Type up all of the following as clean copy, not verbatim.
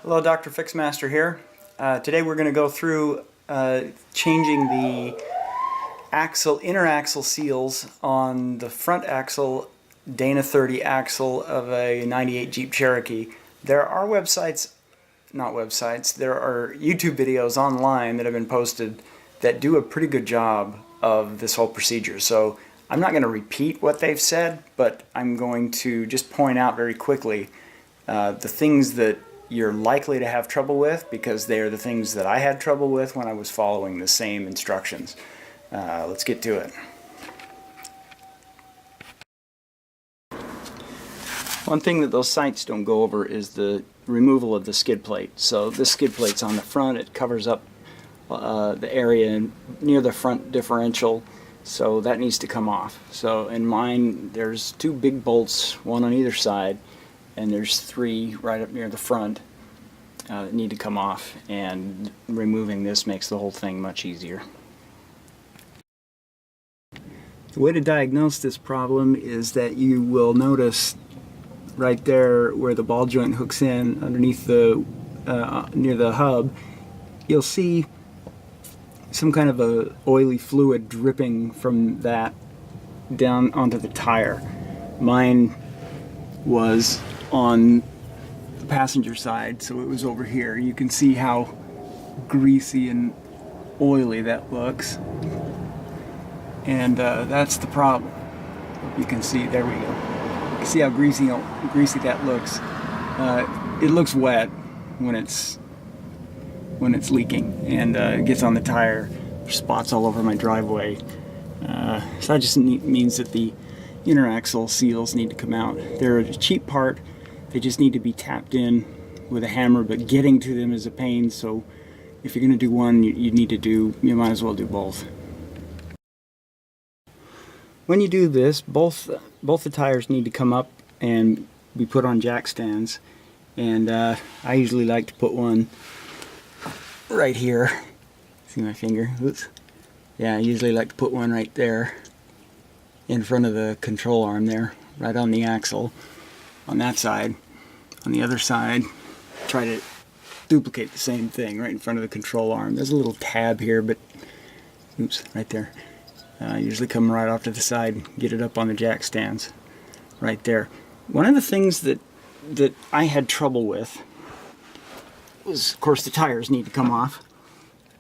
Hello, Dr. Fixmaster here. Today we're going to go through changing the inner axle seals on the front axle Dana 30 axle of a 98 Jeep Cherokee. There are there are YouTube videos online that have been posted that do a pretty good job of this whole procedure. So I'm not going to repeat what they've said, but I'm going to just point out very quickly the things that you're likely to have trouble with, because they are the things that I had trouble with when I was following the same instructions. Let's get to it. One thing that those sites don't go over is the removal of the skid plate. So this skid plate's on the front. It covers up the area near the front differential, so that needs to come off. So in mine, there's two big bolts, one on either side, and there's three right up near the front that need to come off, and removing this makes the whole thing much easier. The way to diagnose this problem is that you will notice right there where the ball joint hooks in underneath the near the hub, you'll see some kind of a oily fluid dripping from that down onto the tire. Mine was on the passenger side, so it was over here. You can see how greasy and oily that looks, and that's the problem. You can see, there we go. You can see how greasy that looks. It looks wet when it's leaking, and it gets on the tire. There's spots all over my driveway. So that just means that the inner axle seals need to come out. They're a cheap part. They just need to be tapped in with a hammer, but getting to them is a pain, so if you're going to do one, you might as well do both. When you do this, both the tires need to come up and be put on jack stands, and I usually like to put one right here. See my finger? Oops. Yeah, I usually like to put one right there in front of the control arm there, right on the axle, on that side. On the other side, try to duplicate the same thing right in front of the control arm. There's a little tab here, but oops, right there. Usually come right off to the side, get it up on the jack stands right there. One of the things that I had trouble with was, of course, the tires need to come off.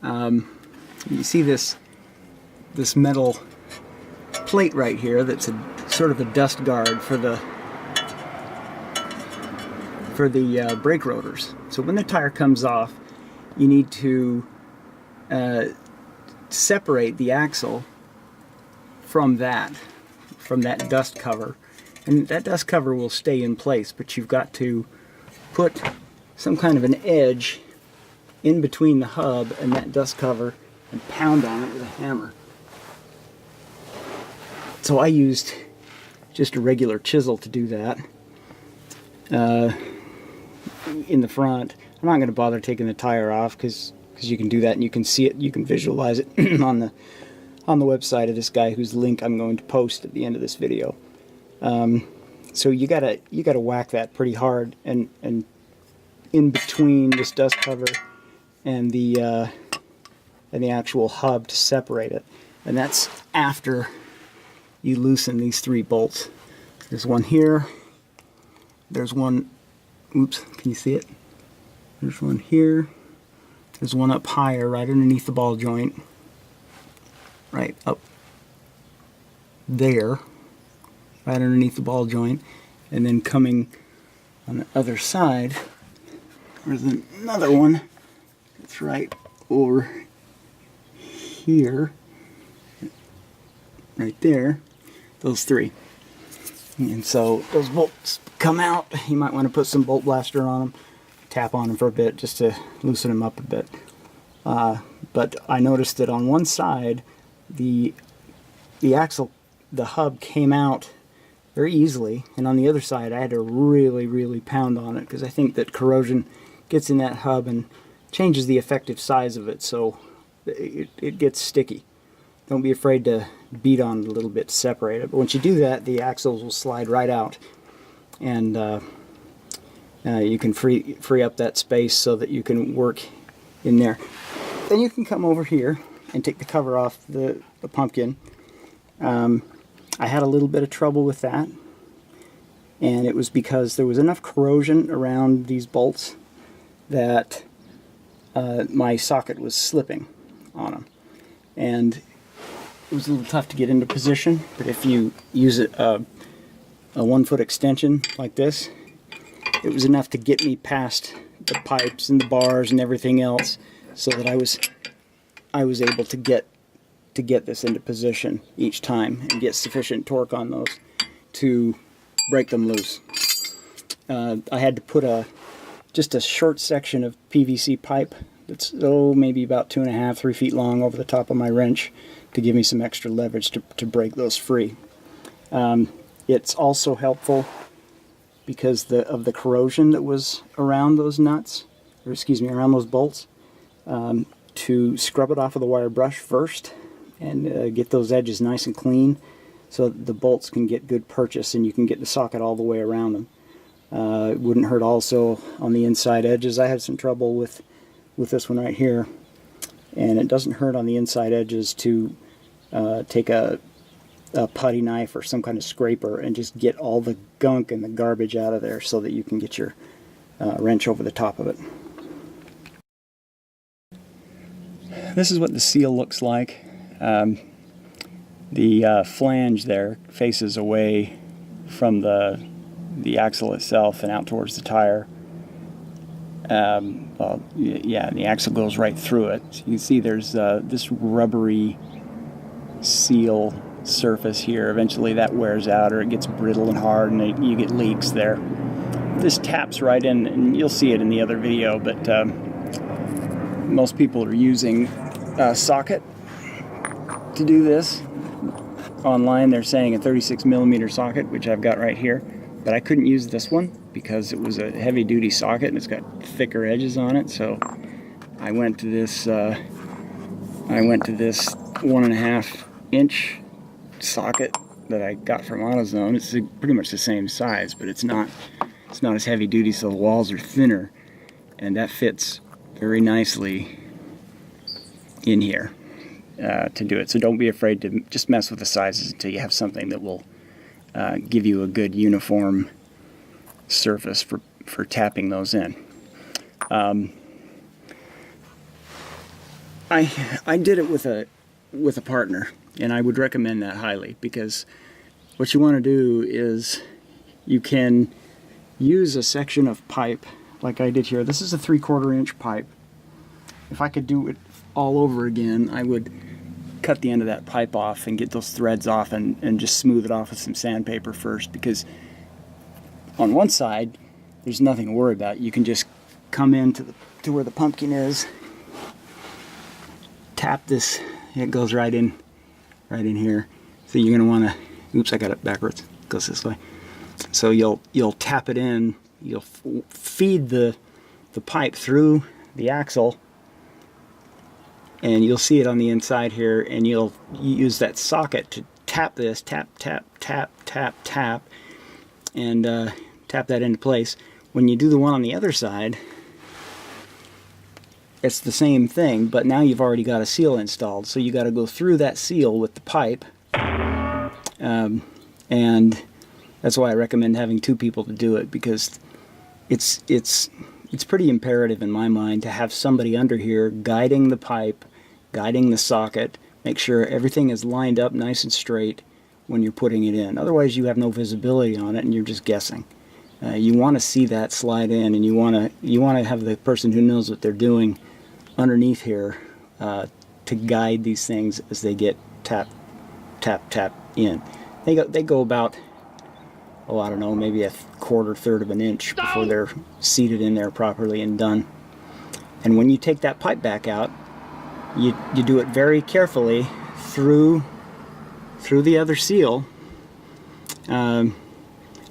You see this metal plate right here that's a sort of a dust guard for the brake rotors. So when the tire comes off, you need to separate the axle from that dust cover, and that dust cover will stay in place, but you've got to put some kind of an edge in between the hub and that dust cover and pound on it with a hammer. So I used just a regular chisel to do that in the front. I'm not going to bother taking the tire off because you can do that and you can see it, you can visualize it on the website of this guy whose link I'm going to post at the end of this video. So you gotta whack that pretty hard, and in between this dust cover and the actual hub to separate it, and that's after you loosen these three bolts. There's one here. There's one. Oops, can you see it? There's one here. There's one up higher, right underneath the ball joint. Right up there, right underneath the ball joint, and then coming on the other side, there's another one that's right over here, right there, those three. And so those bolts come out. You might want to put some bolt blaster on them, tap on them for a bit just to loosen them up a bit. But I noticed that on one side, the axle, the hub came out very easily, and on the other side I had to really pound on it, because I think that corrosion gets in that hub and changes the effective size of it, so it gets sticky. Don't be afraid to beat on it a little bit to separate it, but once you do that, the axles will slide right out, and You can free up that space so that you can work in there. Then you can come over here and take the cover off the pumpkin. I had a little bit of trouble with that, and it was because there was enough corrosion around these bolts that my socket was slipping on them, and it was a little tough to get into position. But if you use a 1 foot extension like this, it was enough to get me past the pipes and the bars and everything else, so that I was able to get this into position each time and get sufficient torque on those to break them loose. I had to put just a short section of PVC pipe that's maybe about 2.5, 3 feet long over the top of my wrench to give me some extra leverage to break those free. It's also helpful because of the corrosion that was around those nuts, or excuse me, around those bolts, to scrub it off with a wire brush first and get those edges nice and clean so that the bolts can get good purchase and you can get the socket all the way around them. It wouldn't hurt also on the inside edges. I had some trouble with this one right here, and it doesn't hurt on the inside edges to take a putty knife or some kind of scraper and just get all the gunk and the garbage out of there so that you can get your wrench over the top of it. This is what the seal looks like. The flange there faces away from the axle itself and out towards the tire. Well, yeah, the axle goes right through it. So you can see there's this rubbery seal surface here. Eventually that wears out, or it gets brittle and hard, and you get leaks there. This taps right in, and you'll see it in the other video, but most people are using a socket to do this. Online they're saying a 36 millimeter socket, which I've got right here, but I couldn't use this one because it was a heavy duty socket and it's got thicker edges on it. So I went to this 1.5 inch socket that I got from AutoZone. It's pretty much the same size, but it's not as heavy duty, so the walls are thinner, and that fits very nicely in here to do it. So don't be afraid to just mess with the sizes until you have something that will give you a good uniform surface for tapping those in. I did it with a partner, and I would recommend that highly, because what you want to do is you can use a section of pipe like I did here. This is a 3/4 inch pipe. If I could do it all over again, I would cut the end of that pipe off and get those threads off and just smooth it off with some sandpaper first, because on one side there's nothing to worry about. You can just come in to where the pumpkin is, tap this, it goes right in here. So you're going to want to, oops, I got it backwards, it goes this way. So you'll tap it in, you'll feed the pipe through the axle, and you'll see it on the inside here, and you'll use that socket to tap this, tap, tap, tap, tap, tap, and tap that into place. When you do the one on the other side, it's the same thing, but now you've already got a seal installed, so you got to go through that seal with the pipe, and that's why I recommend having 2 people to do it, because it's pretty imperative in my mind to have somebody under here guiding the pipe, guiding the socket, make sure everything is lined up nice and straight when you're putting it in. Otherwise you have no visibility on it and you're just guessing. You want to see that slide in, and you want to have the person who knows what they're doing underneath here to guide these things as they get tap, tap, tap in. They go about, I don't know, maybe a quarter, third of an inch before they're seated in there properly and done. And when you take that pipe back out, you do it very carefully through the other seal.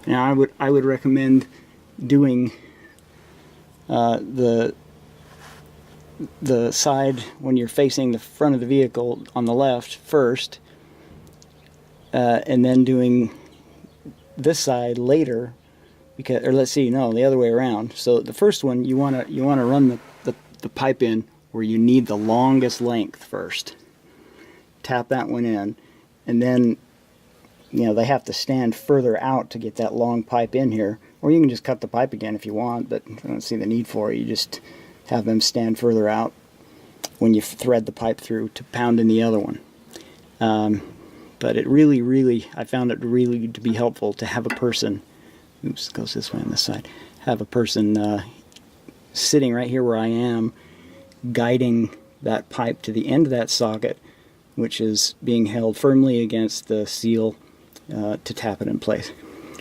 Now I would recommend doing the side when you're facing the front of the vehicle on the left first, and then doing this side later because, or let's see, no, the other way around. So the first one, you want to run the pipe in where you need the longest length first. Tap that one in, and then, you know, they have to stand further out to get that long pipe in here. Or you can just cut the pipe again if you want, but I don't see the need for it. You just have them stand further out when you thread the pipe through to pound in the other one. But it really, I found it really to be helpful to have a person, oops, it goes this way on this side, have a person sitting right here where I am, guiding that pipe to the end of that socket, which is being held firmly against the seal to tap it in place.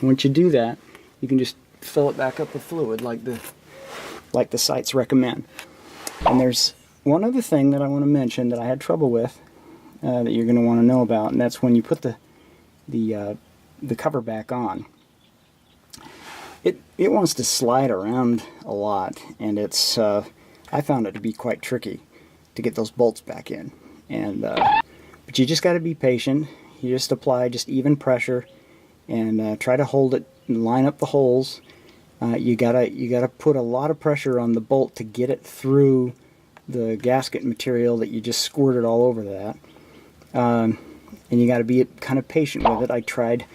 Once you do that, you can just fill it back up with fluid like the sites recommend. And there's one other thing that I want to mention that I had trouble with that you're going to want to know about, and that's when you put the cover back on. It wants to slide around a lot, and it's I found it to be quite tricky to get those bolts back in. And but you just got to be patient. You just apply just even pressure and try to hold it and line up the holes. You gotta put a lot of pressure on the bolt to get it through the gasket material that you just squirted all over that. And you got to be kind of patient with it. I tried.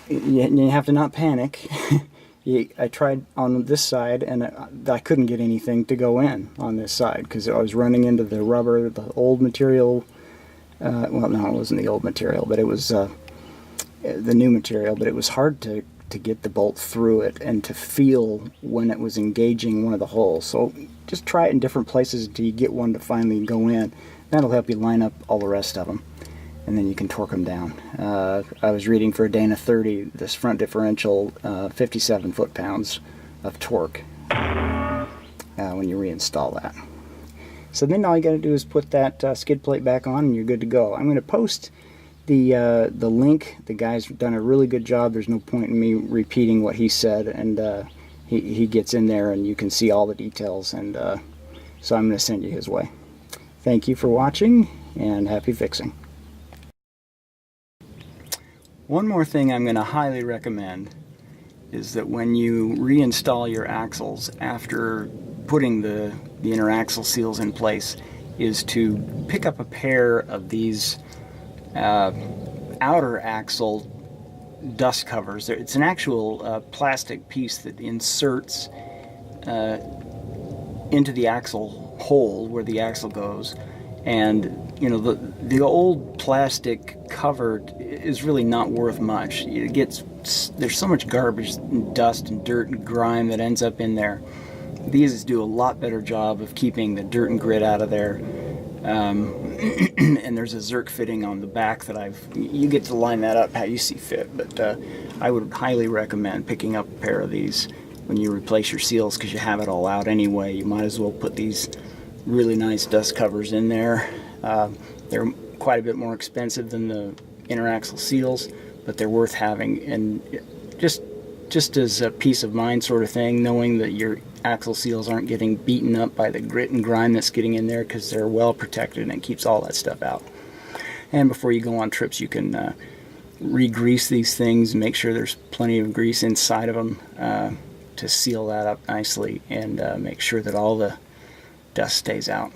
You have to not panic. I tried on this side, and I couldn't get anything to go in on this side because I was running into the rubber, the old material. Well, no, it wasn't the old material, but it was the new material. But it was hard to get the bolt through it and to feel when it was engaging one of the holes. So just try it in different places until you get one to finally go in. That'll help you line up all the rest of them, and then you can torque them down. I was reading for a Dana 30, this front differential, 57 foot-pounds of torque when you reinstall that. So then all you got to do is put that skid plate back on and you're good to go. I'm going to post the link. The guy's done a really good job. There's no point in me repeating what he said, and he gets in there and you can see all the details, and so I'm going to send you his way. Thank you for watching, and happy fixing. One more thing I'm going to highly recommend is that when you reinstall your axles after putting the inner axle seals in place, is to pick up a pair of these outer axle dust covers. It's an actual plastic piece that inserts into the axle hole where the axle goes, and you know, the old plastic cover is really not worth much. There's so much garbage and dust and dirt and grime that ends up in there. These do a lot better job of keeping the dirt and grit out of there. And there's a Zerk fitting on the back that you get to line that up how you see fit, but I would highly recommend picking up a pair of these when you replace your seals, because you have it all out anyway. You might as well put these really nice dust covers in there. They're quite a bit more expensive than the inner axle seals, but they're worth having, and just as a peace of mind sort of thing, knowing that your axle seals aren't getting beaten up by the grit and grime that's getting in there, because they're well protected and it keeps all that stuff out. And before you go on trips, you can re-grease these things, make sure there's plenty of grease inside of them to seal that up nicely, and make sure that all the dust stays out.